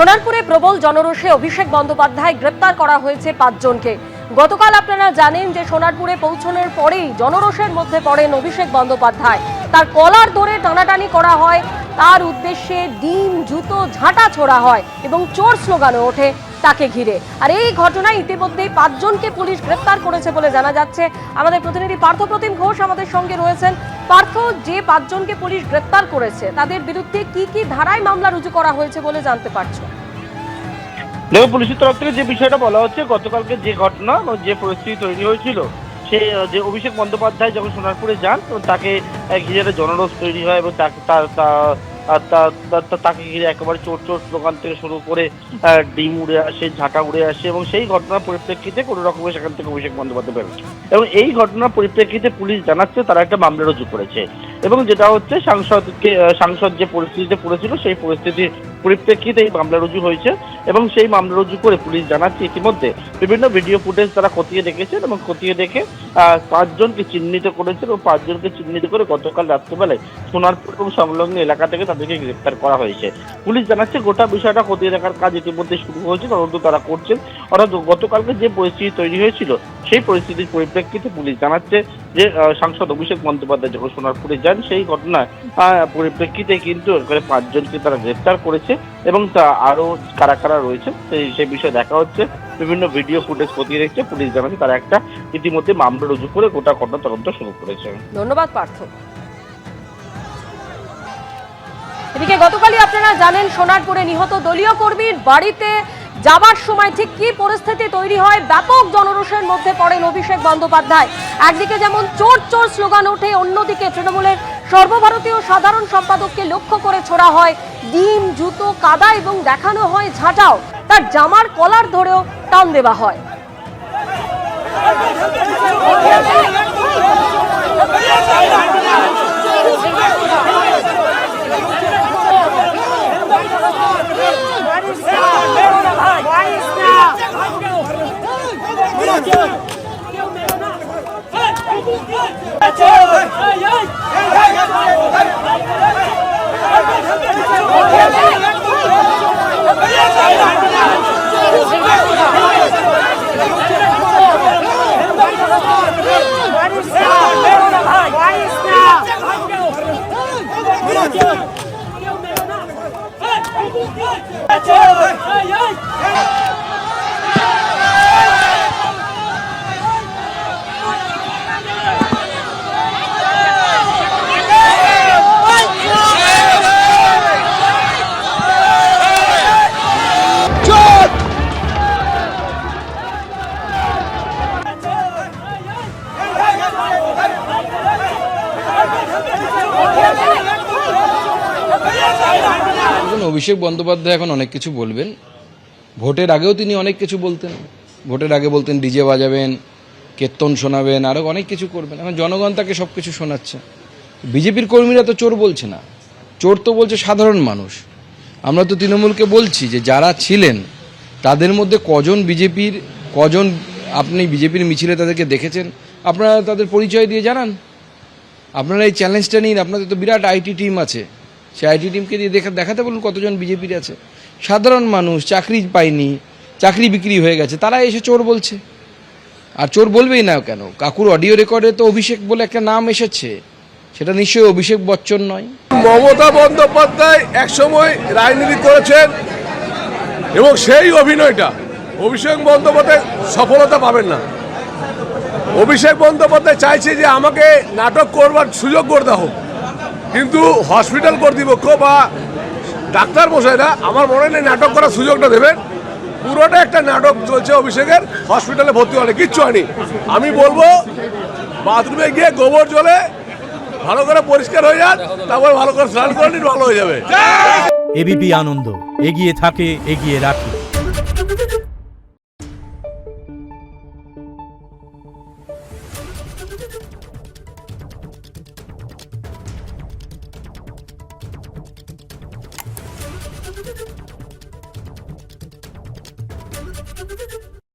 সোনারপুরে প্রবল জনরোষে অভিষেক বন্দ্যোপাধ্যায় গ্রেপ্তার করা হয়েছে 5 জনকে। গতকাল আপনারা জানেন যে সোনারপুরে পৌঁছানোর পরেই জনরোষের মধ্যে পড়েন অভিষেক বন্দ্যোপাধ্যায়। তার কলার ধরে টানাটানি করা হয়, তার উদ্দেশ্যে ডিম, জুতো, ঝাঁটা ছোড়া হয় এবং চোর স্লোগানও ওঠে তাকে ঘিরে। আর এই ঘটনায় ইতিমধ্যেই 5 জনকে পুলিশ গ্রেপ্তার করেছে বলে জানা যাচ্ছে। আমাদের প্রতিনিধি পার্থপ্রতিম ঘোষ আমাদের সঙ্গে রয়েছেন। পার্থ, যে 5 জনকে পুলিশ গ্রেপ্তার করেছে তাদের বিরুদ্ধে কি কি ধারায় মামলা রুজু করা হয়েছে বলে জানতে পারছো? দেখো, পুলিশের তরফ থেকে যে বিষয়টা বলা হচ্ছে, গতকালকে যে ঘটনা যে পরিস্থিতি তৈরি হয়েছিল, সে যে অভিষেক বন্দ্যোপাধ্যায় যখন সোনারপুরে যান তাকে ঘিরে একটা জনরোষ তৈরি হয় এবং তাকে ঘিরে একেবারে চোর চোর স্লোগান থেকে শুরু করে ডিম উড়ে আসে, ঝাঁটা উড়ে আসে এবং সেই ঘটনার পরিপ্রেক্ষিতে কোনো রকমের সেখান থেকে অভিষেক বন্দ্যোপাধ্যায় বেরোচ্ছে এবং এই ঘটনার পরিপ্রেক্ষিতে পুলিশ জানাচ্ছে তারা একটা মামলা রুজু করেছে এবং যেটা হচ্ছে সাংসদ যে পরিস্থিতিতে পড়েছিল সেই পরিস্থিতির পরিপ্রেক্ষিতে এই মামলা রুজু হয়েছে এবং সেই মামলা রুজু করে পুলিশ জানাচ্ছে ইতিমধ্যে বিভিন্ন ভিডিও ফুটেজ তারা খতিয়ে দেখেছেন এবং খতিয়ে দেখে 5 জনকে চিহ্নিত করেছেন এবং 5 জনকে চিহ্নিত করে গতকাল রাত্রিবেলায় সোনারপুর এবং সংলগ্ন এলাকা থেকে তাদেরকে গ্রেপ্তার করা হয়েছে। পুলিশ জানাচ্ছে গোটা বিষয়টা খতিয়ে দেখার কাজ ইতিমধ্যে শুরু হয়েছে, তদন্ত তারা করছেন। অর্থাৎ গতকালকে যে পরিস্থিতি তৈরি হয়েছিল সেই পরিস্থিতির পরিপ্রেক্ষিতে পুলিশ জানাচ্ছে যে সাংসদ অভিষেক বন্দ্যোপাধ্যায় যখন সোনারপুরে যান সেই ঘটনার পরিপ্রেক্ষিতে কিন্তু 5 জনকে তারা গ্রেপ্তার করেছে এবং তা আরো কারা কারা রয়েছে সেই বিষয়ে দেখা হচ্ছে। বিভিন্ন ভিডিও ফুটেজ খতিয়ে দেখছে পুলিশ, জানাচ্ছে তারা একটা ইতিমধ্যে মামলা রুজু করে গোটা ঘটনা তদন্ত শুরু করেছে। ধন্যবাদ পার্থ। এদিকে গতকালই আপনারা জানেন সোনারপুরে নিহত দলীয় কর্মীর বাড়িতে যাবার সময় ঠিক কি পরিস্থিতি তৈরি হয়। ব্যাপক জনরোষের মধ্যে পড়েন অভিষেক বন্দ্যোপাধ্যায়। একদিকে যেমন চোর চোর স্লোগান ওঠে, অন্যদিকে তৃণমূলের সর্বভারতীয় সাধারণ সম্পাদককে লক্ষ্য করে ছোড়া হয় ডিম, জুতো, কাদা এবং দেখানো হয় ঝাঁটাও। তার জামার কলার ধরেও টান দেওয়া হয়। অভিষেক বন্দ্যোপাধ্যায় এখন অনেক কিছু বলবেন। ভোটের আগেও তিনি অনেক কিছু বলতেন। ভোটের আগে বলতেন ডিজে বাজাবেন, কীর্তন শোনাবেন, আরও অনেক কিছু করবেন। এখন জনগণ তাকে সব কিছু শোনাচ্ছে। বিজেপির কর্মীরা তো চোর বলছে না, চোর তো বলছে সাধারণ মানুষ। আমরা তো তৃণমূলকে বলছি যে যারা ছিলেন তাদের মধ্যে কজন আপনি বিজেপির মিছিলে তাদেরকে দেখেছেন, আপনারা তাদের পরিচয় দিয়ে জানান। আপনারা এই চ্যালেঞ্জটা নিন। আপনাদের তো বিরাট আইটি টিম আছে, সেই আইটি টিমকে দিয়ে দেখাতে বলুন কতজন বিজেপির আছে। সাধারণ মানুষ চাকরি পায়নি, চাকরি বিক্রি হয়ে গেছে, তারা এসে চোর বলছে। আর চোর বলবেই না কেন? কাকুর অডিও রেকর্ডে তো অভিষেক বলে একটা নাম এসেছে, সেটা নিশ্চয়ই অভিষেক বচ্চন নয়। মমতা বন্দ্যোপাধ্যায় একসময় রাজনীতি করেছেন এবং সেই অভিনয়টা অভিষেক বন্দ্যোপাধ্যায় সফলতা পাবেন না। অভিষেক বন্দ্যোপাধ্যায় চাইছে যে আমাকে নাটক করবার সুযোগ করে দেওয়া হোক, কিন্তু হসপিটাল কর্তৃপক্ষ বা ডাক্তার মশাইরা আমার মনে নেই নাটক করার সুযোগটা দেবেন। পুরোটা একটা নাটক চলছে অভিষেকের। হসপিটালে ভর্তি হলে কিচ্ছু হয়নি। আমি বলবো বাথরুমে গিয়ে গোবর জলে ভালো করে পরিষ্কার হয়ে যান, তারপর ভালো করে স্নান করে নিন, ভালো হয়ে যাবে। এবিপি আনন্দ, এগিয়ে থাকে, এগিয়ে রাখে। Thank you.